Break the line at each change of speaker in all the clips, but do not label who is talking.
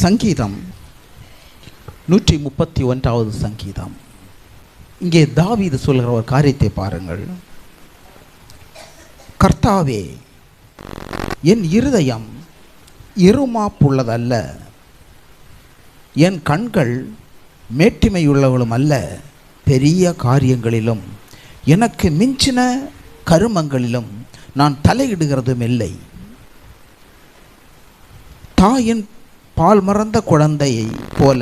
சங்கீதம் 131வது சங்கீதம். இங்கே தாவீது சொல்கிற ஒரு காரியத்தை பாருங்கள். கர்த்தாவே, என் இருதயம் இருமாப்புள்ளதல்ல, என் கண்கள் மேட்டிமையுள்ளவளும் அல்ல. பெரிய காரியங்களிலும் எனக்கு மிஞ்சின கருமங்களிலும் நான் தலையிடுகிறதும் இல்லை. தாயின் பால் மறந்த குழந்தையை போல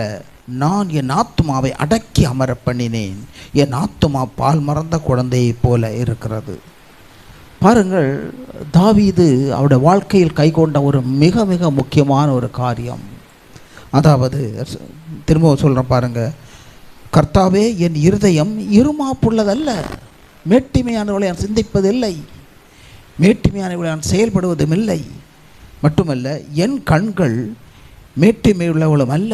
நான் என் ஆத்துமாவை அடக்கி அமர பண்ணினேன். என் ஆத்துமா பால் மறந்த குழந்தையை போல இருக்கிறது. பாருங்கள், தாவீது அவருடைய வாழ்க்கையில் கைக்கொண்ட ஒரு மிக மிக முக்கியமான ஒரு காரியம். அதாவது திரும்பவும் சொல்கிறேன் பாருங்க. கர்த்தாவே, என் இருதயம் இருமாப்புள்ளதல்ல, மேட்டிமையானவளை நான் சிந்திப்பதில்லை, மேட்டிமையானவளை நான் செயல்படுவதும் இல்லை. மட்டுமல்ல, என் கண்கள் மேட்டிமையுள்ளவளும் அல்ல.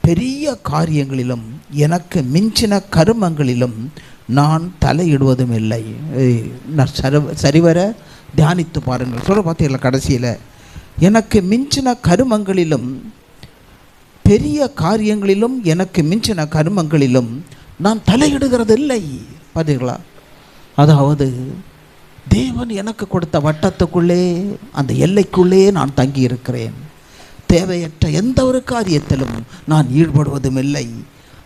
பெரிய காரியங்களிலும் எனக்கு மிஞ்சின கருமங்களிலும் நான் தலையிடுவதும் இல்லை. சரிவர தியானித்து பாருங்கள். சொல்ல பார்த்தீங்களா, கடைசியில் எனக்கு மிஞ்சின கருமங்களிலும் பெரிய காரியங்களிலும் எனக்கு மிஞ்சின கருமங்களிலும் நான் தலையிடுகிறது இல்லை. பார்த்தீங்களா? அதாவது தேவன் எனக்கு கொடுத்த வட்டத்துக்குள்ளே, அந்த எல்லைக்குள்ளே நான் தங்கி இருக்கிறேன். தேவையற்ற எந்த ஒரு காரியத்திலும் நான் ஈடுபடுவதும் இல்லை.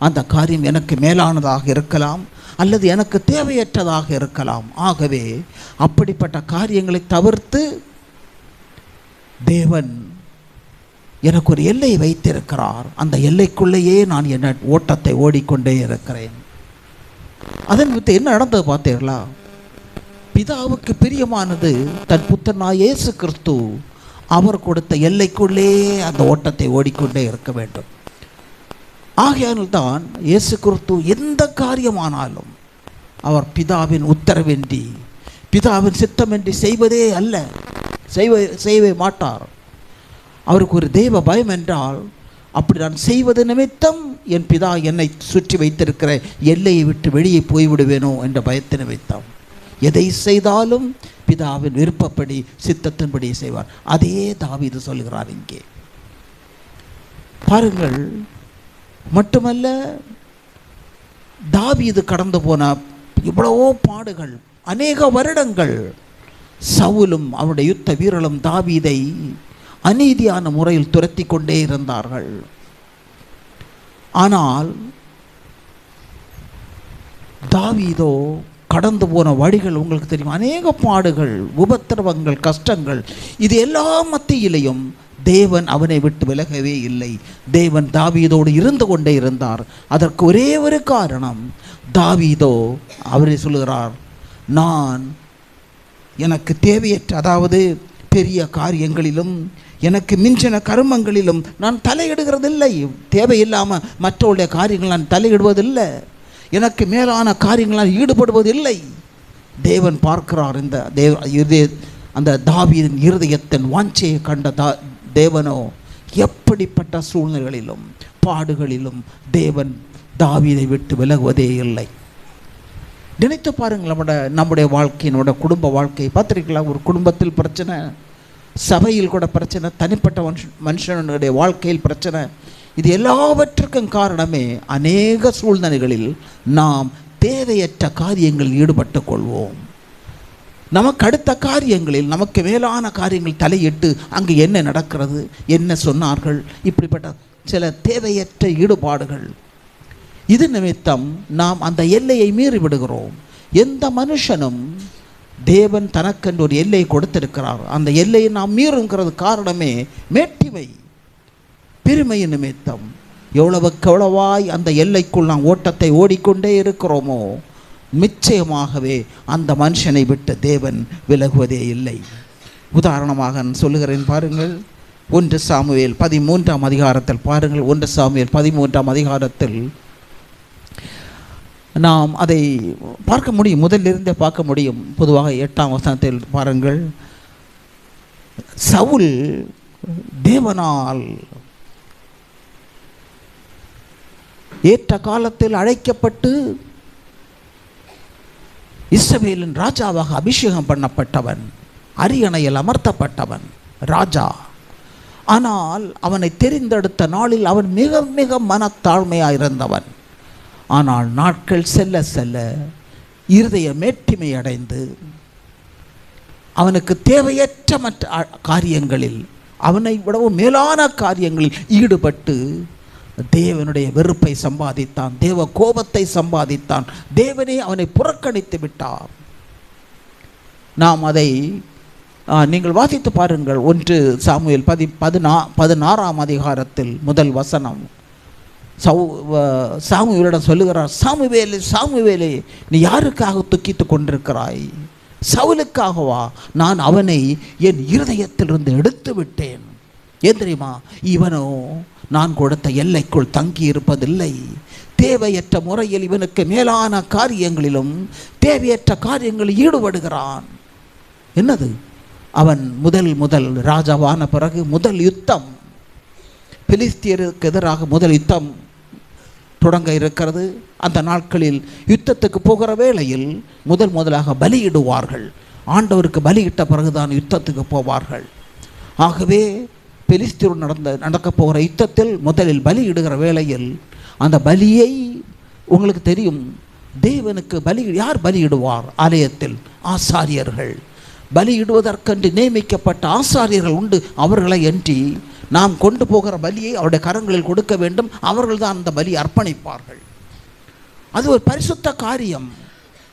அந்த காரியம் எனக்கு மேலானதாக இருக்கலாம் அல்லது எனக்கு தேவையற்றதாக இருக்கலாம். ஆகவே அப்படிப்பட்ட காரியங்களை தவிர்த்து தேவன் எனக்கு ஒரு எல்லை வைத்திருக்கிறார். அந்த எல்லைக்குள்ளேயே நான் என்ன ஓட்டத்தை ஓடிக்கொண்டே இருக்கிறேன். அதன் விட்டு என்ன நடந்தது பார்த்தீர்களா? பிதாவுக்கு பிரியமானது தன் புத்திரனாகிய இயேசு கிறிஸ்து அவர் கொடுத்த எல்லைக்குள்ளே அந்த ஓட்டத்தை ஓடிக்கொண்டே இருக்க வேண்டும். ஆகையால்தான் இயேசு கிறிஸ்து எந்த காரியமானாலும் அவர் பிதாவின் உத்தரவின்றி, பிதாவின் சித்தமின்றி செய்வதே அல்ல, செய்யவே மாட்டார். அவருக்கு ஒரு தெய்வ பயம் என்றால், அப்படி நான் செய்வது நிமித்தம் என் பிதா என்னை சுற்றி வைத்திருக்கிற எல்லையை விட்டு வெளியே போய்விடுவேனோ என்ற பயத்தை நிமித்தம் எதை செய்தாலும் பிதாவின் விருப்பப்படி சித்தத்தின்படி செய்வார். அதே தாவீது சொல்கிறார் இங்கே. பாருங்கள், மட்டுமல்ல, தாவீது கடந்து போன இவ்வளவோ பாடுகள், அநேக வருடங்கள் சவுலும் அவருடைய யுத்த வீரர்களும் தாவீதை அநீதியான முறையில் துரத்தி கொண்டே இருந்தார்கள். ஆனால் தாவீதோ கடந்து போன வழிகள் உங்களுக்கு தெரியும். அநேக பாடுகள், உபத்திரவங்கள், கஷ்டங்கள், இது எல்லாம் மத்தியிலையும் தேவன் அவனை விட்டு விலகவே இல்லை. தேவன் தாவீதோடு இருந்து கொண்டே இருந்தார். அதற்கு ஒரே ஒரு காரணம், தாவீதோ அவரே சொல்லுகிறார், நான் எனக்கு தேவையற்ற, அதாவது பெரிய காரியங்களிலும் எனக்கு மிஞ்சின கருமங்களிலும் நான் தலையிடுகிறதில்லை. தேவையில்லாமல் மற்றவருடைய காரியங்கள் நான் தலையிடுவதில்லை. எனக்கு மேலான காரியங்கள் நான் ஈடுபடுவதில்லை. தேவன் பார்க்கிறார். அந்த தாவீதின் இருதயத்தின் வாஞ்சையை கண்ட தேவனோ எப்படிப்பட்ட சூழ்நிலைகளிலும் பாடுகளிலும் தேவன் தாவீதை விட்டு விலகுவதே இல்லை. நினைத்து பாருங்கள், நம்முடைய வாழ்க்கை, நம்முடைய குடும்ப வாழ்க்கை பார்த்துருக்கலாம். ஒரு குடும்பத்தில் பிரச்சனை, சபையில் கூட பிரச்சனை, தனிப்பட்ட மனுஷனுடைய வாழ்க்கையில் பிரச்சனை. இது எல்லாவற்றுக்கும் காரணமே அநேக சூழ்நிலைகளில் நாம் தேவையற்ற காரியங்களில் ஈடுபட்டு கொள்வோம். நமக்கு அடுத்த காரியங்களில், நமக்கு மேலான காரியங்கள் தலையிட்டு அங்கு என்ன நடக்கிறது, என்ன சொன்னார்கள், இப்படிப்பட்ட சில தேவையற்ற ஈடுபாடுகள், இது நிமித்தம் நாம் அந்த எல்லையை மீறி விடுகிறோம். எந்த மனுஷனும் தேவன் தனக்கென்று ஒரு எல்லையை கொடுத்திருக்கிறார். அந்த எல்லையை நாம் மீறுங்கிறது காரணமே மேட்டிமை, பெருமையின் நிமித்தம். எவ்வளவாய் அந்த எல்லைக்குள் நாம் ஓட்டத்தை ஓடிக்கொண்டே இருக்கிறோமோ, நிச்சயமாகவே அந்த மனுஷனை விட்டு தேவன் விலகுவதே இல்லை. உதாரணமாக நான் சொல்லுகிறேன் பாருங்கள். 1 சாமுவேல் 13ஆம் அதிகாரத்தில் பாருங்கள். 1 சாமுவேல் 13ஆம் அதிகாரத்தில் நாம் அதை பார்க்க முடியும், முதலிருந்தே பார்க்க முடியும். பொதுவாக 8ஆம் வசனத்தில் பாருங்கள். சவுல் தேவனால் ஏற்ற காலத்தில் அழைக்கப்பட்டு இஸ்ரவேலின் ராஜாவாக அபிஷேகம் பண்ணப்பட்டவன், அரியணையில் அமர்த்தப்பட்டவன் ராஜா. ஆனால் அவனை தெரிந்தெடுத்த நாளில் அவன் மிக மிக மனத்தாழ்மையாக இருந்தவன். ஆனால் நாட்கள் செல்ல செல்ல இருதய மேட்டிமை அடைந்து அவனுக்கு தேவையற்ற மற்ற காரியங்களில், அவனை விடவும் மேலான காரியங்களில் ஈடுபட்டு தேவனுடைய வெறுப்பை சம்பாதித்தான், தேவ கோபத்தை சம்பாதித்தான். தேவனே அவனை புறக்கணித்து விட்டார். நாம் அதை நீங்கள் வாசித்து பாருங்கள். 1 சாமுவேல் 16ஆம் அதிகாரத்தில் முதல் வசனம். சாமுவேலிடம் சொல்லுகிறார், சாமுவேலே சாமுவேலே, நீ யாருக்காக துக்கித்து கொண்டிருக்கிறாய்? சவுலுக்காகவா? நான் அவனை என் இருதயத்திலிருந்து எடுத்து விட்டேன். ஏன் தெரியுமா? இவனோ நான் கொடுத்த எல்லைக்குள் தங்கி இருப்பதில்லை. தேவையற்ற முறையில் இவனுக்கு மேலான காரியங்களிலும் தேவையற்ற காரியங்களில் ஈடுபடுகிறான். என்னது? அவன் முதல் ராஜாவான பிறகு முதல் யுத்தம், பெலிஸ்தியருக்கு எதிராக முதல் யுத்தம் தொடங்க இருக்கிறது. அந்த நாட்களில் யுத்தத்துக்கு போகிற வேளையில் முதலாக பலியிடுவார்கள். ஆண்டவருக்கு பலியிட்ட பிறகுதான் யுத்தத்துக்கு போவார்கள். ஆகவே பெலிஸ்தியர் நடக்க போகிற யுத்தத்தில் முதலில் பலியிடுகிற வேளையில் அந்த பலியை, உங்களுக்கு தெரியும், தேவனுக்கு யார் பலியிடுவார்? ஆலயத்தில் ஆசாரியர்கள். பலியிடுவதற்கென்று நியமிக்கப்பட்ட ஆசாரியர்கள் உண்டு. அவர்களை அன்றி நாம் கொண்டு போகிற பலியை அவருடைய கரங்களில் கொடுக்க வேண்டும். அவர்கள் தான் அந்த பலி அர்ப்பணிப்பார்கள். அது ஒரு பரிசுத்த காரியம்.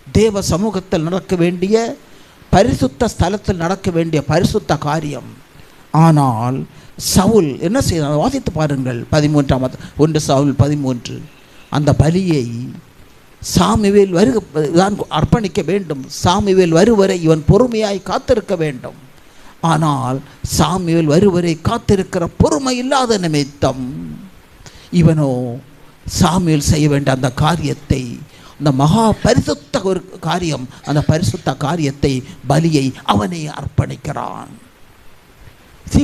தேவ சமூகத்தில் நடக்க வேண்டிய, பரிசுத்த ஸ்தலத்தில் நடக்க வேண்டிய பரிசுத்த காரியம். ஆனால் சவுல் என்ன செய்தார்? வாசித்து பாருங்கள். 1 சாமுவேல் 13. அந்த பலியை சாமுவேல் தான் அர்ப்பணிக்க வேண்டும். சாமுவேல் வருவரை இவன் பொறுமையாய் காத்திருக்க வேண்டும். ஆனால் சாமுவேல் வருவரை காத்திருக்கிற பொறுமை இல்லாத நிமித்தம் இவனோ சாமுவேல் செய்ய வேண்டிய அந்த காரியத்தை, அந்த மகா பரிசுத்த ஒரு காரியம், அந்த பரிசுத்த காரியத்தை, பலியை அவனை அர்ப்பணிக்கிறான்.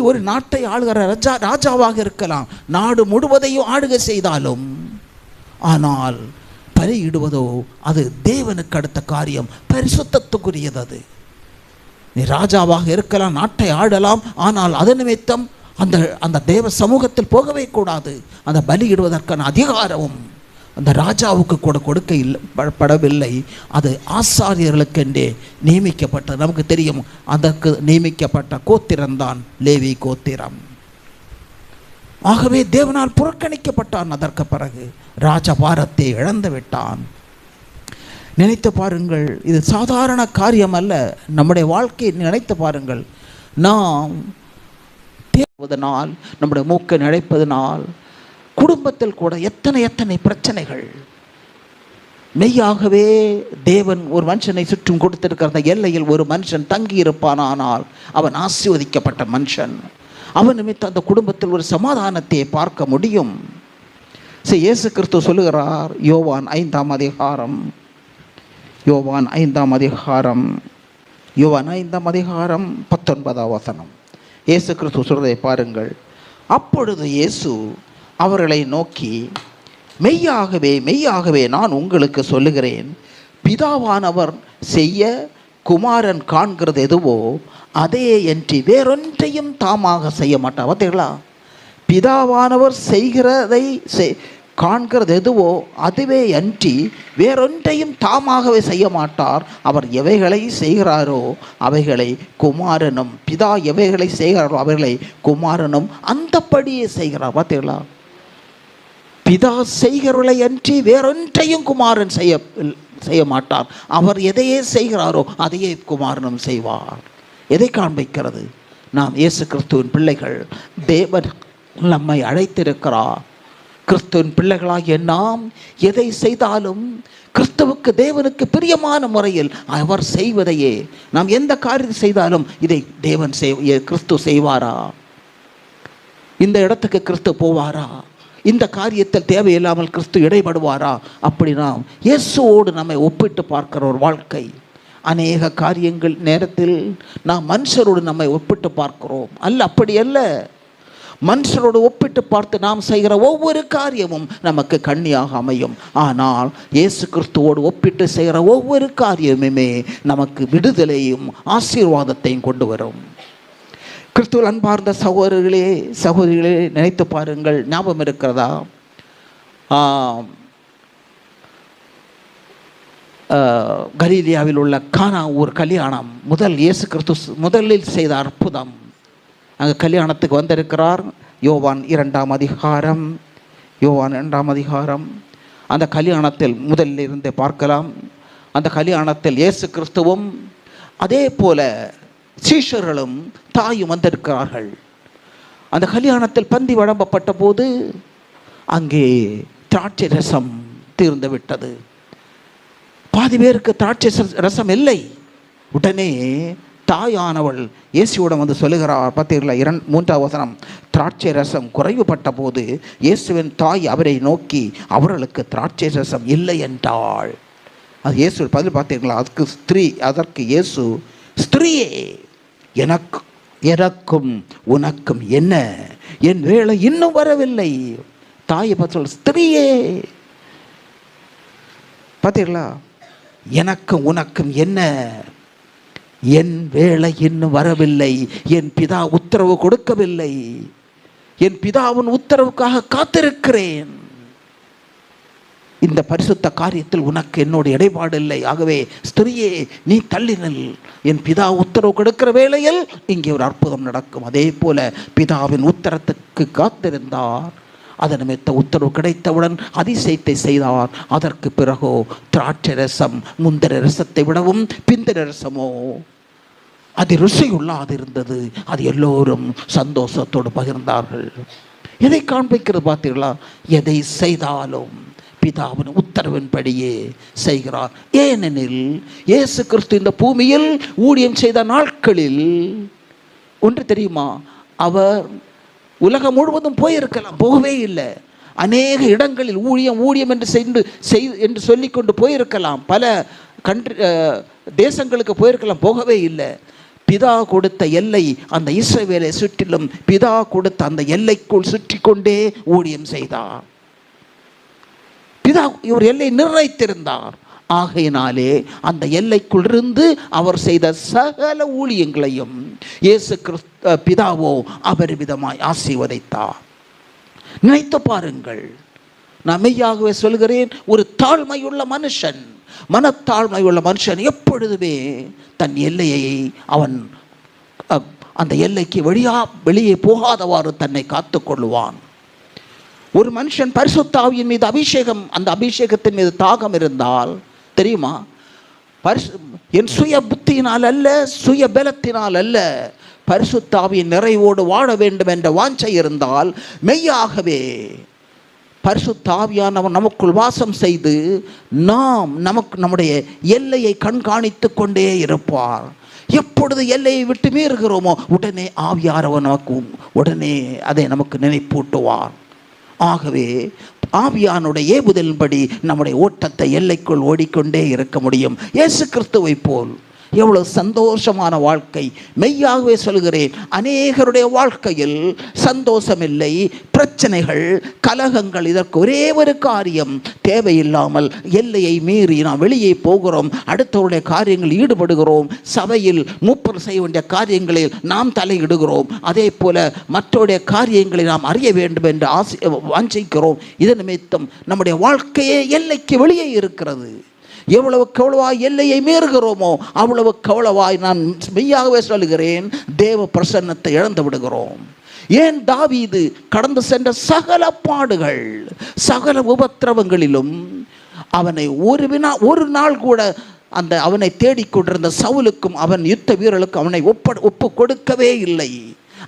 ஒரு நாட்டை ஆளுகிற ராஜாவாக இருக்கலாம், நாடு முழுவதையும் ஆளுகை செய்தாலும், ஆனால் பலியிடுவதோ அது தேவனுக்கு அடுத்த காரியம், பரிசுத்தத்துக்குரியது. அது நீ ராஜாவாக இருக்கலாம், நாட்டை ஆடலாம், ஆனால் அது நிமித்தம் அந்த தேவ சமூகத்தில் போகவே கூடாது. அந்த பலியிடுவதற்கான அதிகாரமும் அந்த ராஜாவுக்கு கூட கொடுக்கப்படவில்லை. அது ஆசாரியர்களுக்கென்றே நியமிக்கப்பட்டது. நமக்கு தெரியும், அதற்கு நியமிக்கப்பட்ட கோத்திரம்தான் லேவி கோத்திரம். ஆகவே தேவனால் புறக்கணிக்கப்பட்டான். அதற்கு பிறகு ராஜபாரத்தை இழந்து விட்டான். நினைத்து பாருங்கள், இது சாதாரண காரியம் அல்ல. நம்முடைய வாழ்க்கையை நினைத்து பாருங்கள். நாம் தேடுவதனால், நம்முடைய மூக்கை நினைப்பதனால் குடும்பத்தில் கூட எத்தனை பிரச்சனைகள். மெய்யாகவே தேவன் ஒரு மனுஷனை சுற்றும் கொடுத்திருக்கிற அந்த எல்லையில் ஒரு மனுஷன் தங்கி இருப்பானால் அவன் ஆசீர்வதிக்கப்பட்ட மனுஷன். அவன் நிமித்தம் அந்த குடும்பத்தில் ஒரு சமாதானத்தை பார்க்க முடியும். இயேசு கிறிஸ்து சொல்லுகிறார், யோவான் 5ஆம் அதிகாரம் 19 வசனம். இயேசு கிறிஸ்து சொல்றதை பாருங்கள். அப்பொழுது இயேசு அவர்களை நோக்கி, மெய்யாகவே மெய்யாகவே நான் உங்களுக்கு சொல்லுகிறேன், பிதாவானவர் செய்ய குமாரன் காண்கிறது எதுவோ அதே என்று வேறொன்றையும் தாமாக செய்ய மாட்டார். பார்த்தீங்களா? பிதாவானவர் செய்கிறதை காண்கிறது எதுவோ அதுவே அன்றி வேறொன்றையும் தாமாகவே செய்ய மாட்டார். அவர் எவைகளை செய்கிறாரோ அவைகளை குமாரனும், பிதா எவைகளை செய்கிறாரோ அவைகளை குமாரனும் அந்தப்படியே செய்கிறார். பார்த்தீங்களா? பிதா செய்கிறவர்களை அன்றி வேறொன்றையும் குமாரன் செய்ய மாட்டார். அவர் எதையே செய்கிறாரோ அதையே குமாரனும் செய்வார். எதை காண்பிக்கிறது? நாம் இயேசு கிறிஸ்துவின் பிள்ளைகள். தேவன் நம்மை அழைத்திருக்கிறார். கிறிஸ்துவின் பிள்ளைகளாகிய நாம் எதை செய்தாலும் கிறிஸ்துவுக்கு, தேவனுக்கு பிரியமான முறையில் அவர் செய்வதையே, நாம் எந்த காரியத்தை செய்தாலும் இதை தேவன் கிறிஸ்து செய்வாரா? இந்த இடத்துக்கு கிறிஸ்து போவாரா? இந்த காரியத்தில் தேவையில்லாமல் கிறிஸ்து இடைபடுவாரா? அப்படி நாம் இயேசுவோடு நம்மை ஒப்பிட்டு பார்க்கிற ஒரு வாழ்க்கை. அநேக காரியங்கள் நேரத்தில் நாம் மனுஷரோடு நம்மை ஒப்பிட்டு பார்க்கிறோம். அப்படி அல்ல. மனுஷரோடு ஒப்பிட்டு பார்த்து நாம் செய்கிற ஒவ்வொரு காரியமும் நமக்கு கண்ணியாக அமையும். ஆனால் இயேசு கிறிஸ்துவோடு ஒப்பிட்டு செய்கிற ஒவ்வொரு காரியமுமே நமக்கு விடுதலையும் ஆசீர்வாதத்தையும் கொண்டு வரும். கிறிஸ்துவில் அன்பார்ந்த சகோதரர்களே சகோதரிகளே, நினைத்து பாருங்கள். ஞாபகம் இருக்கிறதா? கலீலியாவில் உள்ள கானா ஊர் கல்யாணம். இயேசு கிறிஸ்து முதலில் செய்த அற்புதம். அங்கே கல்யாணத்துக்கு வந்திருக்கிறார். யோவான் 2ஆம் அதிகாரம். அந்த கல்யாணத்தில் முதலில் இருந்தே பார்க்கலாம். அந்த கல்யாணத்தில் இயேசு கிறிஸ்துவும் அதே போல சீஷர்களும் தாயும் வந்திருக்கிறார்கள். அந்த கல்யாணத்தில் பந்தி வழங்கப்பட்ட போது அங்கே திராட்சை ரசம் தீர்ந்து விட்டது. பாதி பேருக்கு திராட்சை ரசம் இல்லை. உடனே தாயானவள் இயேசுவிடம் வந்து சொல்லுகிறார். பார்த்தீர்களா? 3ஆம் வசனம். திராட்சை ரசம் குறைவுபட்ட போது இயேசுவின் தாய் அவரை நோக்கி அவர்களுக்கு திராட்சை ரசம் இல்லை என்றாள். அது இயேசு பதில். பார்த்தீர்களா? அதற்கு இயேசு, ஸ்திரீயே, எனக்கும் உனக்கும் என்ன? என் வேளை இன்னும் வரவில்லை. தாயை பார்த்து, ஸ்திரீயே, பார்த்தீர்களா? எனக்கும் உனக்கும் என்ன? என் வேளை இன்னும் வரவில்லை. என் பிதா உத்தரவு கொடுக்கவில்லை. என் பிதாவின் உத்தரவுக்காக காத்திருக்கிறேன். இந்த பரிசுத்த காரியத்தில் உனக்கு என்னோட இடைப்பாடு இல்லை. ஆகவே ஸ்திரீயே, நீ தள்ளினல். என் பிதா உத்தரவு கொடுக்கிற வேளையில் இங்கே ஒரு அற்புதம் நடக்கும். அதே போல பிதாவின் உத்தரத்துக்கு காத்திருந்தார். அதன் நிமித்த உத்தரவு கிடைத்தவுடன் அதிசயத்தை செய்தார். அதற்கு பிறகோ திராட்சை ரசம் முந்திர ரசத்தை விடவும் பிந்திர ரசமோ அது ருசியுள்ளாது இருந்தது. அது எல்லோரும் சந்தோஷத்தோடு பகிர்ந்தார்கள். எதை காண்பிக்கிறது பார்த்தீர்களா? எதை செய்தாலும் பிதாவின் உத்தரவின்படியே செய்கிறார். ஏனெனில் இயேசு கிறிஸ்து இந்த பூமியில் ஊழியம் செய்த நாட்களில் ஒன்று தெரியுமா? அவர் உலகம் முழுவதும் போயிருக்கலாம், போகவே இல்லை. அநேக இடங்களில் ஊழியம் என்று சொல்லிக்கொண்டு போயிருக்கலாம். பல தேசங்களுக்கு போயிருக்கலாம், போகவே இல்லை. பிதா கொடுத்த எல்லை, அந்த இஸ்ரவேலை சுற்றிலும் பிதா கொடுத்த அந்த எல்லைக்குள் சுற்றி கொண்டே ஊழியம் செய்தார். பிதா இவர் எல்லை நிர்ணயித்திருந்தார். ஆகையினாலே அந்த எல்லைக்குள் இருந்து அவர் செய்த சகல ஊழியங்களையும் இயேசு கிறிஸ்து பிதாவோ அபரிமிதமாய் ஆசீர்வதித்தார். நினைத்து பாருங்கள். நான் மெய்யாகவே சொல்கிறேன், ஒரு தாழ்மையுள்ள மனுஷன், மனத்தாழ்மையுள்ள மனுஷன் எப்பொழுதுமே தன் எல்லையை அவன் அந்த எல்லைக்கு வெளியே போகாதவாறு தன்னை காத்து கொள்ளுவான். ஒரு மனுஷன் பரிசுத்த ஆவியின் மீது அபிஷேகம், அந்த அபிஷேகத்தின் மீது தாகம் இருந்தால் தெரியுமா, என் சுய புத்தியினால் அல்ல, சுய பலத்தினால் அல்ல, பரிசுத்த ஆவியின் நிறைவோடு வாழ வேண்டும் என்ற வாஞ்சை இருந்தால் மெய்யாகவே பரிசுத்த ஆவியானவர் நமக்குள் வாசம் செய்து நம்முடைய எல்லையை கண்காணித்து கொண்டே இருப்பார். எப்பொழுது எல்லையை விட்டு மீறுகிறோமோ உடனே ஆவியானவர் உடனே அதை நமக்கு நினைப்பூட்டுவார். ஆகவே ஆவியானுடைய ஏவுதலின்படி நம்முடைய ஓட்டத்தை எல்லைக்குள் ஓடிக்கொண்டே இருக்க முடியும். இயேசு கிறிஸ்துவை போல் எவ்வளவு சந்தோஷமான வாழ்க்கை. மெய்யாகவே சொல்கிறேன், அநேகருடைய வாழ்க்கையில் சந்தோஷமில்லை, பிரச்சனைகள், கலகங்கள். இதற்கு ஒரே ஒரு காரியம், தேவையில்லாமல் எல்லையை மீறி நாம் வெளியே போகிறோம், அடுத்தவருடைய காரியங்களில் ஈடுபடுகிறோம், சபையில் மூப்பர் செய்ய வேண்டிய காரியங்களில் நாம் தலையிடுகிறோம், அதே போல மற்றவருடைய காரியங்களை நாம் அறிய வேண்டும் என்று வாஞ்சிக்கிறோம். இதன் நிமித்தம் நம்முடைய வாழ்க்கையே எல்லைக்கு வெளியே இருக்கிறது. எவ்வளவு கவலவாய் எல்லையை மீறுகிறோமோ அவ்வளவு கவலவாய், நான் மெய்யாகவே சொல்கிறேன், தேவ பிரசன்னத்தை இழந்து விடுகிறோம். ஏன் தாவீது கடந்து சென்ற சகல பாடுகள், சகல உபத்திரவங்களிலும் அவனை ஒரு நாள் கூட அவனை தேடிக்கொண்டிருந்த சவுலுக்கும் அவன் யுத்த வீரர்களுக்கும் அவனை ஒப்பு கொடுக்கவே இல்லை.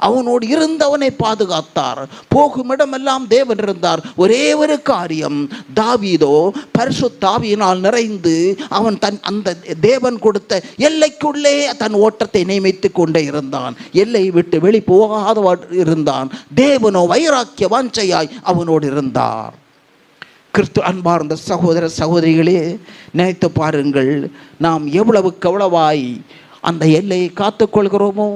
அவனோடு இருந்தவனை பாதுகாத்தார். போகும் இடமெல்லாம் தேவன் இருந்தார். ஒரே ஒரு காரியம், தாவீதோ பரிசுத்த ஆவியினால் நிறைந்து அவன் அந்த தேவன் கொடுத்த எல்லைக்குள்ளே தன் ஓட்டத்தை நியமித்து கொண்டே இருந்தான். எல்லை விட்டு வெளி போகாத இருந்தான். தேவனோ வைராக்கிய வாஞ்சையாய் அவனோடு இருந்தார். கிறிஸ்து அன்பார்ந்த சகோதர சகோதரிகளே, நினைத்து பாருங்கள், நாம் எவ்வளவாய் அந்த எல்லையை காத்துக்கொள்கிறோமோ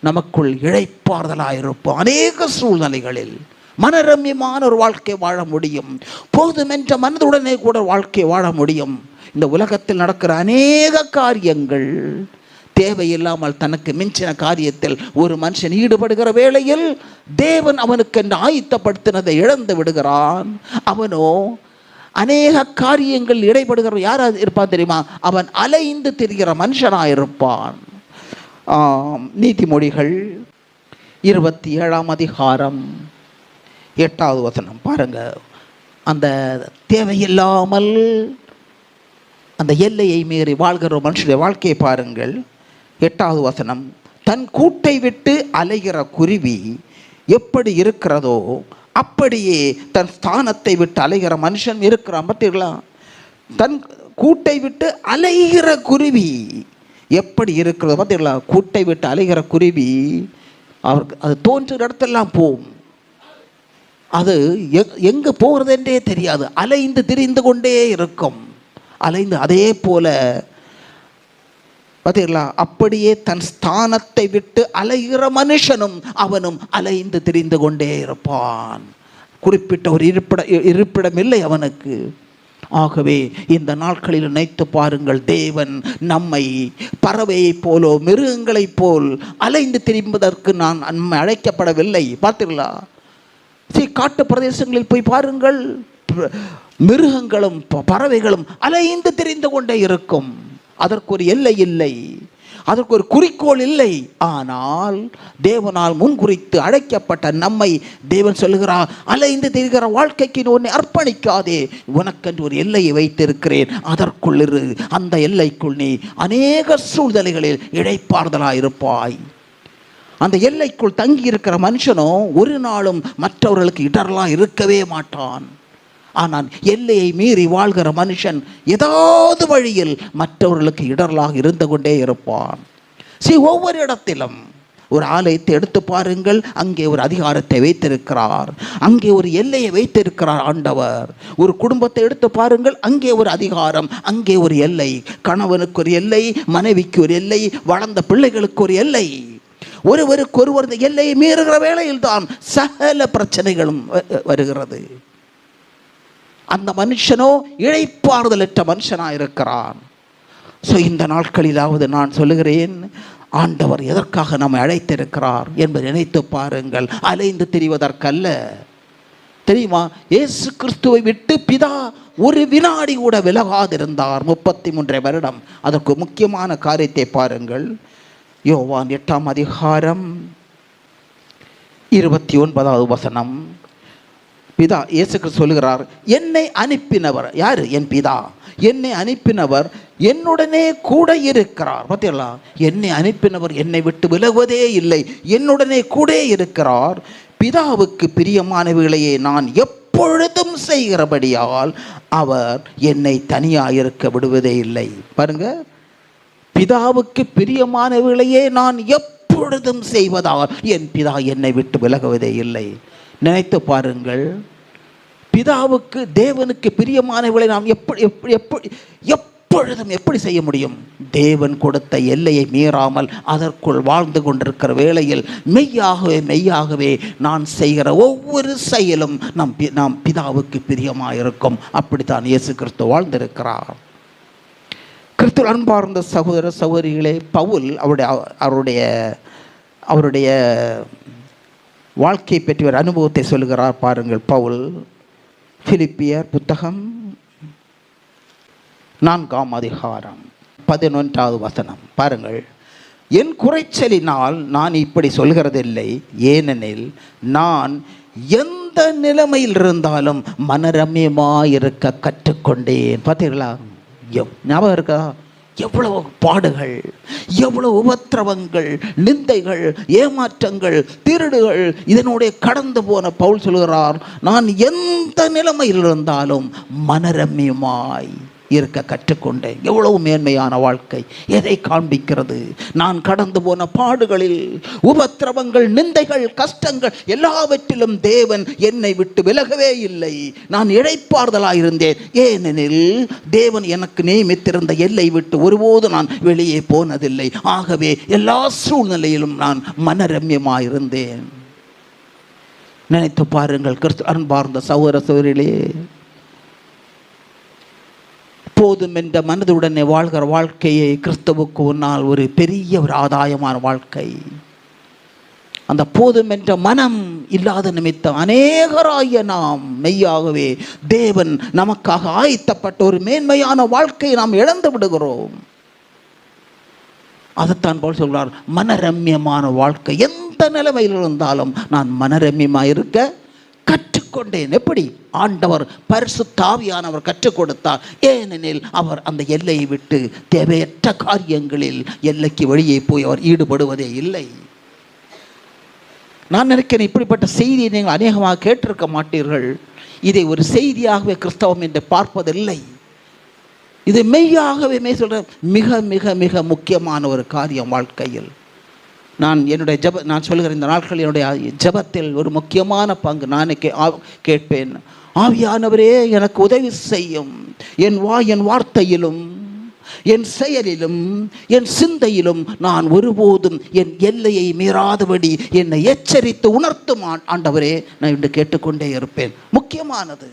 நமக்குள் இழைப்பாறுதலாயிருப்போம். அநேக சூழ்நிலைகளில் மனரம்யமான ஒரு வாழ்க்கை வாழ முடியும். போதுமென்ற மனதுடனே கூட வாழ்க்கை வாழ முடியும். இந்த உலகத்தில் நடக்கிற அநேக காரியங்கள் தேவையில்லாமல் தனக்கு மிஞ்சின காரியத்தில் ஒரு மனுஷன் ஈடுபடுகிற வேளையில் தேவன் அவனுக்கு என்று ஆயத்தப்படுத்தினதை இழந்து விடுகிறான். அவனோ அநேக காரியங்கள் இடைப்படுகிற யாராவது இருப்பான் தெரியுமா? அவன் அலைந்து திரிகிற மனுஷனாயிருப்பான். நீதிமொழிகள் 27ஆம் அதிகாரம் 8வது வசனம் பாருங்க. அந்த தேவையில்லாமல் அந்த எல்லையை மீறி வாழ்கிற மனுஷனுடைய வாழ்க்கையை பாருங்கள். 8வது வசனம், தன் கூட்டை விட்டு அலைகிற குருவி எப்படி இருக்கிறதோ அப்படியே தன் ஸ்தானத்தை விட்டு அலைகிற மனுஷன் இருக்கிறான். பார்த்தீங்களா? தன் கூட்டை விட்டு அலைகிற குருவி எப்படி இருக்கிறதோ பார்த்தீங்களா? கூட்டை விட்டு அலைகிற குருவி அவருக்கு அது தோன்றுகிற இடத்தெல்லாம் போகும். அது எங்கே போகிறது என்றே தெரியாது. அலைந்து திரிந்து கொண்டே இருக்கும். அலைந்து அதே போல பார்த்தீங்களா? அப்படியே தன் ஸ்தானத்தை விட்டு அலைகிற மனுஷனும் அவனும் அலைந்து திரிந்து கொண்டே இருப்பான். குறிப்பிட்ட ஒரு இருப்பிடம் இல்லை அவனுக்கு. ஆகவே இந்த நாட்களில் நினைத்து பாருங்கள், தேவன் நம்மை பறவையைப் போலோ மிருகங்களைப் போல் அலைந்து திரிம்பதற்கு நம்மை அழைக்கப்படவில்லை. பார்த்தீங்களா? காட்டு பிரதேசங்களில் போய் பாருங்கள், மிருகங்களும் பறவைகளும் அலைந்து திரிந்து கொண்டே இருக்கும். அதற்கு ஒரு எல்லை இல்லை, அதற்கு ஒரு குறிக்கோள் இல்லை. ஆனால் தேவனால் முன்குறித்து அழைக்கப்பட்ட நம்மை தேவன் சொல்லுகிறார், அலைந்து திரிகிற வாழ்க்கைக்கு உன்னை அர்ப்பணிக்காதே, உனக்கென்று ஒரு எல்லையை வைத்திருக்கிறேன், அதற்குள் இரு. அந்த எல்லைக்குள் நீ அநேக சூழ்நிலைகளில் இளைப்பாறுதலாயிருப்பாய். அந்த எல்லைக்குள் தங்கி இருக்கிற மனுஷனோ ஒரு நாளும் மற்றவர்களுக்கு இடரலாம் இருக்கவே மாட்டான். ஆனால் எல்லையை மீறி வாழ்கிற மனுஷன் ஏதாவது வழியில் மற்றவர்களுக்கு இடரலாக இருந்து கொண்டே இருப்பான். ஒவ்வொரு இடத்திலும் ஒரு ஆலயத்தை எடுத்து பாருங்கள், அங்கே ஒரு அதிகாரத்தை வைத்திருக்கிறார், அங்கே ஒரு எல்லையை வைத்திருக்கிறார் ஆண்டவர். ஒரு குடும்பத்தை எடுத்து பாருங்கள், அங்கே ஒரு அதிகாரம், அங்கே ஒரு எல்லை. கணவனுக்கு ஒரு எல்லை, மனைவிக்கு ஒரு எல்லை, வளர்ந்த பிள்ளைகளுக்கு ஒரு எல்லை. ஒருவருக்கு ஒருவர் இந்த எல்லையை மீறுகிற வேளையில் தான் சகல பிரச்சனைகளும் வருகிறது. அந்த மனுஷனோ இளைப்பாறுதலற்ற மனுஷனாக இருக்கிறான். இந்த நாட்களிலாவது நான் சொல்லுகிறேன், ஆண்டவர் எதற்காக நம்மை அழைத்திருக்கிறார் என்பதை நினைத்து பாருங்கள். அலைந்து திரிவதற்கல்ல. தெரியுமா? இயேசு கிறிஸ்துவை விட்டு பிதா ஒரு வினாடி கூட விலகாதிருந்தார் 33 வருடம். அதற்கு முக்கியமான காரியத்தை பாருங்கள். யோவான் 8ஆம் அதிகாரம் 29வது வசனம். பிதா இயேசு கிறிஸ்து சொல்லுகிறார், என்னை அனுப்பினவர் யாரு? என் பிதா. என்னை அனுப்பினவர் என்னுடனே கூட இருக்கிறார். பார்த்தீங்களா? என்னை அனுப்பினவர் என்னை விட்டு விலகுவதே இல்லை, என்னுடனே கூட இருக்கிறார். பிதாவுக்கு பிரியமானவைகளையே நான் எப்பொழுதும் செய்கிறபடியால் அவர் என்னை தனியாக இருக்க விடுவதே இல்லை. பாருங்க, பிதாவுக்கு பிரியமானவைகளையே நான் எப்பொழுதும் செய்வதால் என் பிதா என்னை விட்டு விலகுவதே இல்லை. நினைத்து பாருங்கள், பிதாவுக்கு தேவனுக்கு பிரியமானவர்களை நாம் எப்பொழுதும் எப்படி செய்ய முடியும்? தேவன் கொடுத்த எல்லையை மீறாமல் அதற்குள் வாழ்ந்து கொண்டிருக்கிற வேளையில் மெய்யாகவே நான் செய்கிற ஒவ்வொரு செயலும் நாம் பிதாவுக்கு பிரியமாயிருக்கும். அப்படித்தான் இயேசு கிறிஸ்து வாழ்ந்திருக்கிறார். கிறிஸ்து அன்பார்ந்த சகோதர சகோதரிகளே, பவுல் அவருடைய வாழ்க்கை பற்றி ஒரு அனுபவத்தை சொல்லுகிறார். பாருங்கள், பவுல் பிலிப்பியர் புத்தகம் 4ஆம் அதிகாரம் 11வது வசனம் பாருங்கள். என் குறைச்சலினால் நான் இப்படி சொல்கிறதில்லை, ஏனெனில் நான் எந்த நிலைமையில் இருந்தாலும் மனரம்யமாயிருக்க கற்றுக்கொண்டேன். பார்த்தீங்களா? ஞாபகம் இருக்கா? எவ்வளவு பாடுகள், எவ்வளவு உபத்திரவங்கள், நிந்தைகள், ஏமாற்றங்கள், திருடுகள், இதனுடைய கடந்து போன பவுல் சொல்கிறார், நான் எந்த நிலைமையில் இருந்தாலும் மனரம்யமாய் இருக்க கற்றுக்கொண்டேன். எவ்வளவு மேன்மையான வாழ்க்கை! எதை காண்பிக்கிறது? நான் கடந்து போன பாடுகளில், உபத்திரவங்கள், நிந்தைகள், கஷ்டங்கள் எல்லாவற்றிலும் தேவன் என்னை விட்டு விலகவே இல்லை. நான் இளைப்பாறுதலாயிருந்தேன். ஏனெனில் தேவன் எனக்கு நியமித்திருந்த எல்லை விட்டு ஒருபோது நான் வெளியே போனதில்லை. ஆகவே எல்லா சூழ்நிலையிலும் நான் மனரம்யமாயிருந்தேன். நினைத்து பாருங்கள் கிறிஸ்து அன்பார்ந்த சகோதர சகோதரிகளே, போதும் என்ற மனதுடனே வாழ்கிற வாழ்க்கையை கிறிஸ்துவுக்கு முன்னால் ஒரு பெரிய ஒரு ஆதாயமான வாழ்க்கை. அந்த போதும் என்ற மனம் இல்லாத நிமித்தம் அநேகராய நாம் மெய்யாகவே தேவன் நமக்காக ஆயத்தப்பட்ட ஒரு மேன்மையான வாழ்க்கையை நாம் இழந்து விடுகிறோம். அதைத்தான் போல் சொல்றார், மனரம்யமான வாழ்க்கை. எந்த நிலைமையில் இருந்தாலும் நான் மனரம்யமாக இருக்க கற்றுக்கொண்டேன். எப்படி? ஆண்டவர் பரிசுத்த ஆவியானவர் கற்றுக் கொடுத்தார். ஏனெனில் அவர் அந்த எல்லையை விட்டு தேவையற்ற காரியங்களில் எல்லைக்கு வெளியே போய் அவர் ஈடுபடுவதே இல்லை. நான் நினைக்கிறேன், இப்படிப்பட்ட செய்தியை நீங்கள் அநேகமாக கேட்டிருக்க மாட்டீர்கள். இதை ஒரு செய்தியாகவே கிறிஸ்தவம் என்று பார்ப்பதில்லை. இது மெய்யாகவே சொல்கிறேன், மிக மிக மிக முக்கியமான ஒரு காரியம் வாழ்க்கையில். நான் என்னுடைய நான் சொல்லுகிற இந்த நாட்கள் என்னுடைய ஜெபத்தில் ஒரு முக்கியமான பங்கு நான் கேட்பேன். ஆவியானவரே எனக்கு உதவி செய்யும், என் வார்த்தையிலும் என் செயலிலும் என் சிந்தையிலும் நான் ஒருபோதும் என் எல்லையை மீறாதபடி என்னை எச்சரித்து உணர்த்தும் ஆண்டவரே நான் இன்று கேட்டுக்கொண்டே இருப்பேன். முக்கியமானது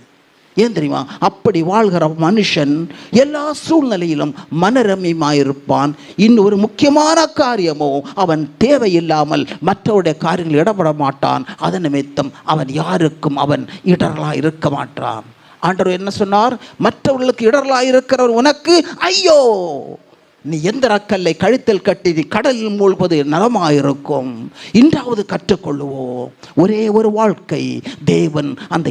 ஏன் தெரியுமா? அப்படி வாழ்கிற மனுஷன் எல்லா சூழ்நிலையிலும் மனரம்யமாயிருப்பான். இன்னொரு முக்கியமான காரியமோ, அவன் தேவையில்லாமல் மற்றவருடைய காரியங்கள் இடப்பட மாட்டான். அதன் நிமித்தம் அவன் யாருக்கும் அவன் இடரலாக இருக்க மாட்டான். ஆண்டவர் என்ன சொன்னார்? மற்றவர்களுக்கு இடரலாக இருக்கிறவர் உனக்கு ஐயோ, நீ எந்திரக்கல்லை கழுத்தில் கட்டி கடலில் மூழ்குவது நலமாயிருக்கும். இன்றாவது கற்றுக்கொள்ளுவோம். ஒரே ஒரு வாழ்க்கை. தேவன் அந்த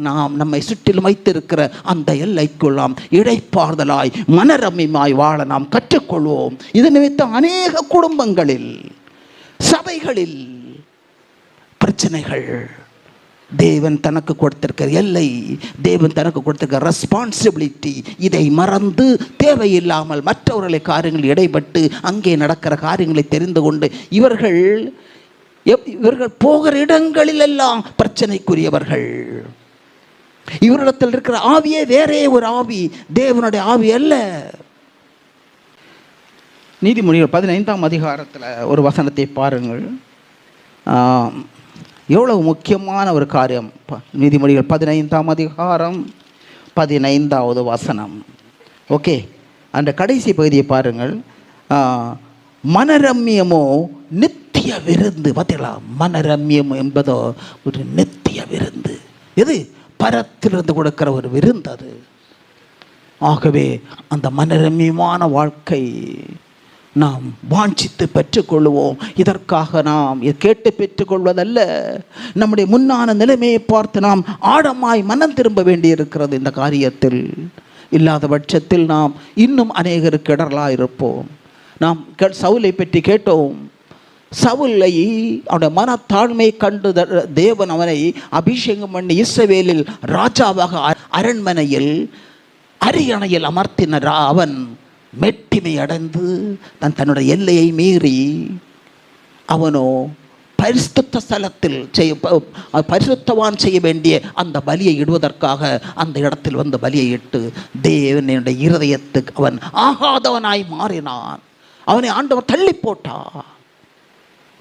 நாம் நம்மை சுற்றிலும் வைத்திருக்கிற அந்த எல்லைக்குள்ளாம் இடைப்பார்தலாய் மனரம்யமாய் வாழ நாம் கற்றுக்கொள்வோம். இது நிமித்தம் அநேக குடும்பங்களில், சபைகளில் பிரச்சனைகள். தேவன் தனக்கு கொடுத்திருக்கிற எல்லை, தேவன் தனக்கு கொடுத்திருக்கிற ரெஸ்பான்சிபிலிட்டி, இதை மறந்து தேவையில்லாமல் மற்றவர்களை காரியங்கள் இடைப்பட்டு அங்கே நடக்கிற காரியங்களை தெரிந்து கொண்டு இவர்கள் போகிற இடங்களில் எல்லாம் பிரச்சனைக்குரியவர்கள். இவரிடத்தில் இருக்கிற ஆவியே வேறே ஒரு ஆவி, தேவனுடைய ஆவி அல்ல. நீதிமொழிகள் 15ஆம் அதிகாரத்தில் ஒரு வசனத்தை பாருங்கள். எவ்வளவு முக்கியமான ஒரு காரியம். நீதிமொழிகள் 15ஆம் அதிகாரம் 15வது வசனம். ஓகே, அந்த கடைசி பகுதியை பாருங்கள். மனரம்யமோ நித்திய விருந்து. பார்த்தீங்களா? மனரம்யம் என்பதோ ஒரு நித்திய விருந்து. எது? பரத்திலிருந்து கொடுக்கிற ஒரு விருந்து அது. ஆகவே அந்த மனரம்யமான வாழ்க்கை நாம் வாஞ்சித்து பெற்றுக்கொள்வோம். இதற்காக நாம் கேட்டு பெற்றுக்கொள்வதல்ல, நம்முடைய முன்னான நிலைமையை பார்த்து நாம் ஆழமாய் மனம் திரும்ப வேண்டியிருக்கிறது. இந்த காரியத்தில் இல்லாத பட்சத்தில் நாம் இன்னும் அநேகருக்கு இடரலாக இருப்போம். நாம் சவுலை பற்றி கேட்டோம். சவுலை அவனுடைய மனத்தாழ்மை கண்டு தேவன் அவனை அபிஷேகம் பண்ணி இஸ்ரவேலில் ராஜாவாக அரண்மனையில் அரியணையில் அமர்த்தின அவன் மெட்டிமை அடைந்து தன்னுடைய எல்லையை மீறி அவனோ பரிசுத்த ஸ்தலத்தில் பரிசுத்தவான் செய்ய வேண்டிய அந்த பலியை இடுவதற்காக அந்த இடத்தில் வந்து பலியை இட்டு தேவனுடைய இருதயத்துக்கு அவன் ஆகாதவனாய் மாறினான். அவனை ஆண்டவர் தள்ளி போட்டார்.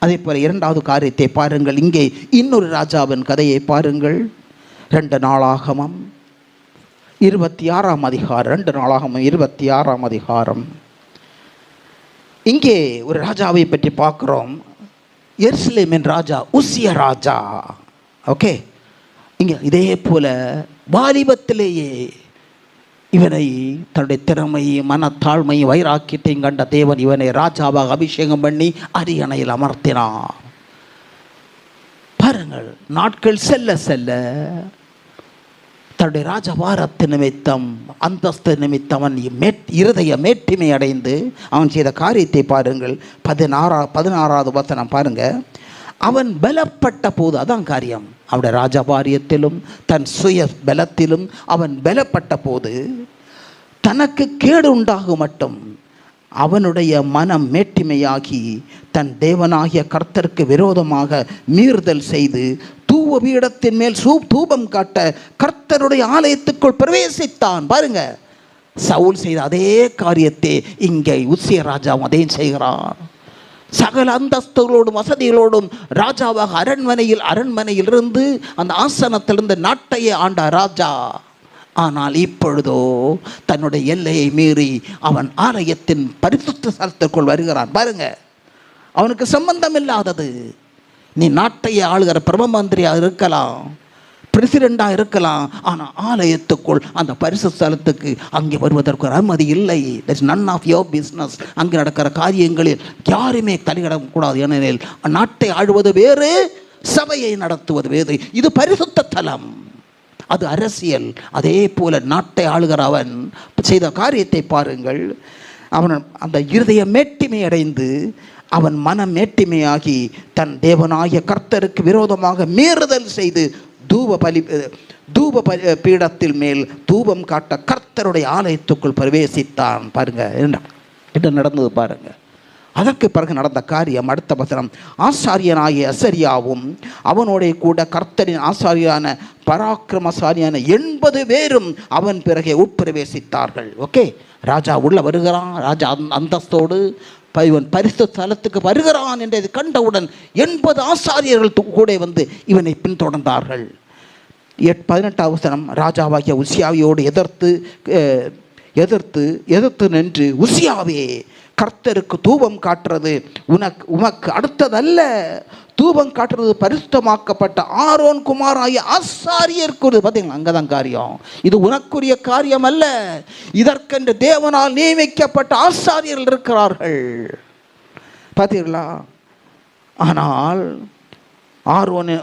அதே போல 2வது காரியத்தை பாருங்கள். இங்கே இன்னொரு ராஜாவின் கதையை பாருங்கள். 2 நாளாகமம் 26ஆம் அதிகாரம். 2 நாளாகமம் 26ஆம் அதிகாரம். இங்கே ஒரு ராஜாவை பற்றி பார்க்கிறோம். எருசலேமின் ராஜா உசியா ராஜா. ஓகே, இங்கே இதே போல வாலிபத்திலேயே இவனை தன்னுடைய திறமையும் மனத்தாழ்மையும் வைராக்கியத்தையும் கண்ட தேவன் இவனை ராஜாவாக அபிஷேகம் பண்ணி அரியணையில் அமர்த்தினார். பாருங்கள், நாட்கள் செல்ல செல்ல தன்னுடைய ராஜபாரத்து நிமித்தம் அந்தஸ்து நிமித்தம் அவன் இருதய மேட்டிமை அடைந்து அவன் செய்த காரியத்தை பாருங்கள். 16வது வசனம் பாருங்க. அவன் பலப்பட்ட போது, அதான் காரியம், அவனுடைய ராஜபாரியத்திலும் தன் சுய பலத்திலும் அவன் பலப்பட்ட போது தனக்கு கேடு உண்டாகும் மட்டும் அவனுடைய மனம் மேட்டிமையாகி தன் தேவனாகிய கர்த்தருக்கு விரோதமாக மீறுதல் செய்து தூவ பீடத்தின் மேல் தூபம் காட்ட கர்த்தருடைய ஆலயத்துக்குள் பிரவேசித்தான். பாருங்க, சவுல் செய்த அதே காரியத்தை இங்கே உசியா ராஜாவும் அதையும் செய்கிறார். சகல அந்தஸ்துகளோடும் வசதிகளோடும் ராஜாவாக அரண்மனையில் இருந்து அந்த ஆசனத்திலிருந்து நாட்டையே ஆண்ட ராஜா. ஆனால் இப்பொழுதோ தன்னுடைய எல்லையை மீறி அவன் ஆலயத்தின் பரிசுத்த ஸ்தலத்திற்குள் வருகிறான். பாருங்க, அவனுக்கு சம்பந்தம் இல்லாதது. நீ நாட்டையே ஆளுகிற பிரதம மந்திரியாக இருக்கலாம், பிரசிடெண்டாக இருக்கலாம், ஆனால் ஆலயத்துக்குள் அந்த பரிசுத்த ஸ்தலத்துக்கு அங்கே வருவதற்கு ஒரு அனுமதி இல்லை. That's none of your business. அங்கே நடக்கிற காரியங்களில் யாருமே தலையிடக்கூடாது. ஏனெனில் நாட்டை ஆளுவது வேறு, சபையை நடத்துவது வேறு. இது பரிசுத்த தலம், அது அரசியல். அதே போல நாட்டை ஆளுகிற அவன் செய்த காரியத்தை பாருங்கள். அவன் அந்த இருதய மேட்டிமை அடைந்து அவன் மனம் மேட்டிமையாகி தன் தேவனாகிய கர்த்தருக்கு விரோதமாக மீறுதல் செய்து தூப பீடத்தில் மேல் தூபம் காட்ட கர்த்தருடைய ஆலயத்துக்குள் பிரவேசித்தான். பாருங்க என்ன நடந்தது பாருங்க. அதற்கு பிறகு நடந்த காரியம், அடுத்த வசனம். ஆசாரியனாகிய அசரியாவும் அவனோட கூட கர்த்தரின் ஆசாரியான பராக்கிரமசாலியான 80 பேரும் அவன் பிறகே உட்பிரவேசித்தார்கள். ஓகே, ராஜா உள்ள வருகிறான், ராஜா அந்தஸ்தோடு இவன் பரிசுத்த ஸ்தலத்துக்கு வருகிறான் என்றதை கண்டவுடன் 80 ஆசாரியர்கள் கூட வந்து இவனை பின்தொடர்ந்தார்கள். 18வது வசனம். ராஜாவாகிய உசியாவியோடு எதிர்த்து நின்று, உசியாவே, கர்த்தருக்கு தூபம் காட்டுறது உமக்கு அடுத்ததல்ல. தூபம் காட்டுறது பரிசுத்தமாக்கப்பட்ட ஆரோன் குமாராகிய ஆசாரியருக்கு. பார்த்தீங்களா, அங்கதான் காரியம். இது உனக்குரிய காரியம் அல்ல, இதற்கென்று தேவனால் நியமிக்கப்பட்ட ஆசாரியர்கள் இருக்கிறார்கள். பார்த்தீங்களா? ஆனால் ஆரோன்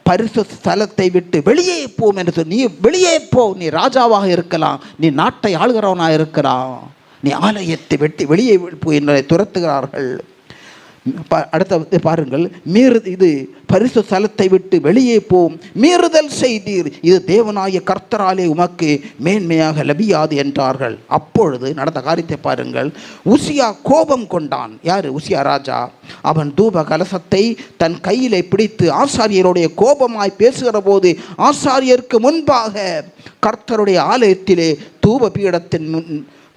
பரிசுத்த ஸ்தலத்தை விட்டு வெளியே போம் என்று சொல்லி, நீ வெளியே போ, நீ ராஜாவாக இருக்கலாம், நீ நாட்டை ஆளுகிறவனாக இருக்கலாம், நீ ஆலயத்தை வெட்டி வெளியே போய் என்னை துரத்துகிறார்கள். அடுத்த பாருங்கள். இது பரிசுத்த ஸ்தலத்தை விட்டு வெளியே போம், மீறுதல் செய்தீர், இது தேவனாகிய கர்த்தராலே உமக்கு மேன்மையாக லபியாது என்றார்கள். அப்பொழுது நடந்த காரியத்தை பாருங்கள். உசியா கோபம் கொண்டான். யாரு? உசியா ராஜா. அவன் தூப கலசத்தை தன் கையிலே பிடித்து ஆசாரியருடைய கோபமாய் பேசுகிற போது ஆசாரியருக்கு முன்பாக கர்த்தருடைய ஆலயத்திலே தூப பீடத்தின்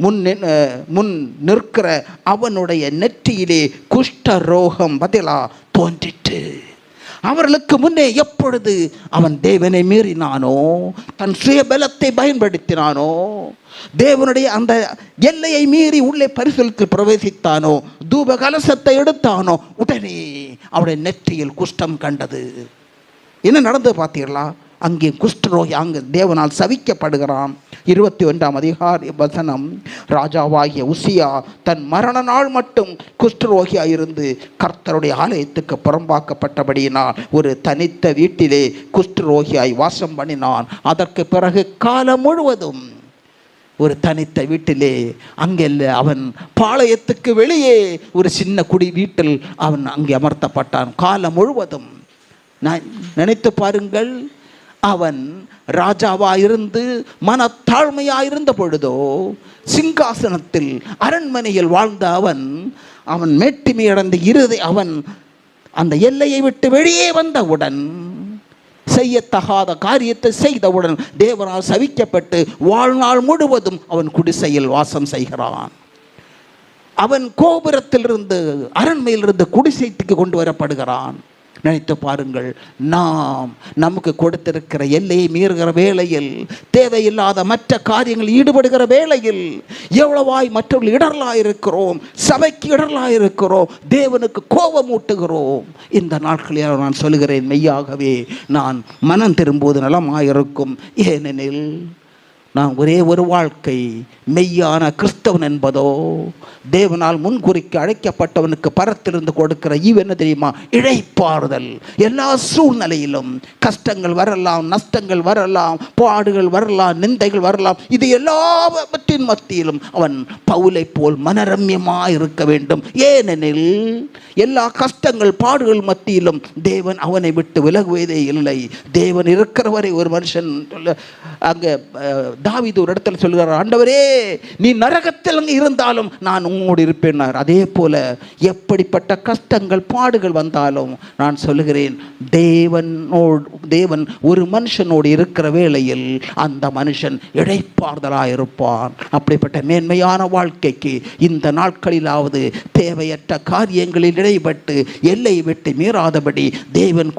முன் நிற்கிற அவனுடைய நெற்றியிலே குஷ்ட ரோகம் பதிலா தோன்றிற்று. அவர்களுக்கு முன்னே எப்பொழுது அவன் தேவனை மீறினானோ, தன் சுயபலத்தை பயன்படுத்தினானோ, தேவனுடைய அந்த எல்லையை மீறி உள்ளே பரிசுத்தத்தில் பிரவேசித்தானோ, தூப கலசத்தை எடுத்தானோ, உடனே அவருடைய நெற்றியில் குஷ்டம் கண்டது. என்ன நடந்தது பார்த்தீர்களா? அங்கே குஷ்டரோகி அங்கு தேவனால் சவிக்கப்படுகிறான். 21ஆம் அதிகார வசனம். ராஜாவாகிய உசியா தன் மரண நாள் மட்டும் குஷ்டரோகியாயிருந்து கர்த்தருடைய ஆலயத்துக்கு புறம்பாக்கப்பட்டபடியினால் ஒரு தனித்த வீட்டிலே குஷ்டரோகியாய் வாசம் பண்ணினான். அதற்கு பிறகு காலம் முழுவதும் ஒரு தனித்த வீட்டிலே, அங்கெல்ல, அவன் பாளையத்துக்கு வெளியே ஒரு சின்ன குடி வீட்டில் அவன் அங்கே அமர்த்தப்பட்டான். காலம் முழுவதும் நினைத்து பாருங்கள். அவன் ராஜாவாயிருந்து மனத்தாழ்மையாயிருந்த பொழுதோ, சிங்காசனத்தில் அரண்மனையில் வாழ்ந்த அவன் மேட்டிமை அடைந்த அவன் அந்த எல்லையை விட்டு வெளியே வந்தவுடன், செய்யத்தகாத காரியத்தை செய்தவுடன் தேவனால் சவிக்கப்பட்டு வாழ்நாள் முழுவதும் அவன் குடிசையில் வாசம் செய்கிறான். அவன் கோபுரத்திலிருந்து அரண்மையிலிருந்து குடிசைக்கு கொண்டு வரப்படுகிறான். நினைத்து பாருங்கள். நமக்கு கொடுத்திருக்கிற எல்லையை மீறுகிற வேளையில், தேவையில்லாத மற்ற காரியங்கள் ஈடுபடுகிற வேளையில் எவ்வளவாய் மற்றவர்கள் இடரலாயிருக்கிறோம், சபைக்கு இடரலாயிருக்கிறோம், தேவனுக்கு கோபம் ஊட்டுகிறோம். இந்த நாட்களில் நான் சொல்லுகிறேன், மெய்யாகவே நான் மனம் திரும்புவது நலமாயிருக்கும். ஏனெனில் நான் ஒரே ஒரு வாழ்க்கை, மெய்யான கிறிஸ்தவன் என்பதோ, தேவனால் முன்குறிக்கு அழைக்கப்பட்டவனுக்கு பரத்திலிருந்து கொடுக்கிற என்ன தெரியுமா? இழைப்பாறுதல். எல்லா சூழ்நிலையிலும் கஷ்டங்கள் வரலாம், நஷ்டங்கள் வரலாம், பாடுகள் வரலாம், நிந்தைகள் வரலாம். இது எல்லாவற்றின் மத்தியிலும் அவன் பவுலை போல் மனரம்யமாக இருக்க வேண்டும். ஏனெனில் எல்லா கஷ்டங்கள் பாடுகள் மத்தியிலும் தேவன் அவனை விட்டு விலகுவதே இல்லை. தேவன் இருக்கிறவரை ஒரு மனுஷன் அங்கே தாவீது ஒரு இடத்துல சொல்கிறார், ஆண்டவரே, நீ நரகத்தில் அங்கே இருந்தாலும் நான் உங்களோடு இருப்பேன். அதே போல எப்படிப்பட்ட கஷ்டங்கள் பாடுகள் வந்தாலும் நான் சொல்லுகிறேன், தேவன் ஒரு மனுஷனோடு இருக்கிற வேளையில் அந்த மனுஷன் இழைப்பார்தலாக இருப்பான். அப்படிப்பட்ட மேன்மையான வாழ்க்கைக்கு இந்த நாட்களிலாவது தேவையற்ற காரியங்களில் இடைப்பட்டு எல்லை விட்டு மீறாதபடி தேவன்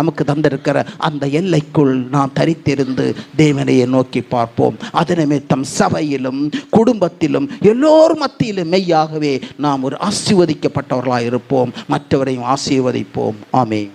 நமக்கு தந்திருக்கிற அந்த எல்லைக்குள் நாம் தரித்திருந்து தேவனையை நோக்கி பார்ப்போம். இருப்போம். அது நிமித்தம் சபையிலும் குடும்பத்திலும் எல்லோர் மத்தியிலும் மெய்யாகவே நாம் ஒரு ஆசீர்வதிக்கப்பட்டவர்களாக இருப்போம். மற்றவரையும் ஆசீர்வதிப்போம். ஆமென்.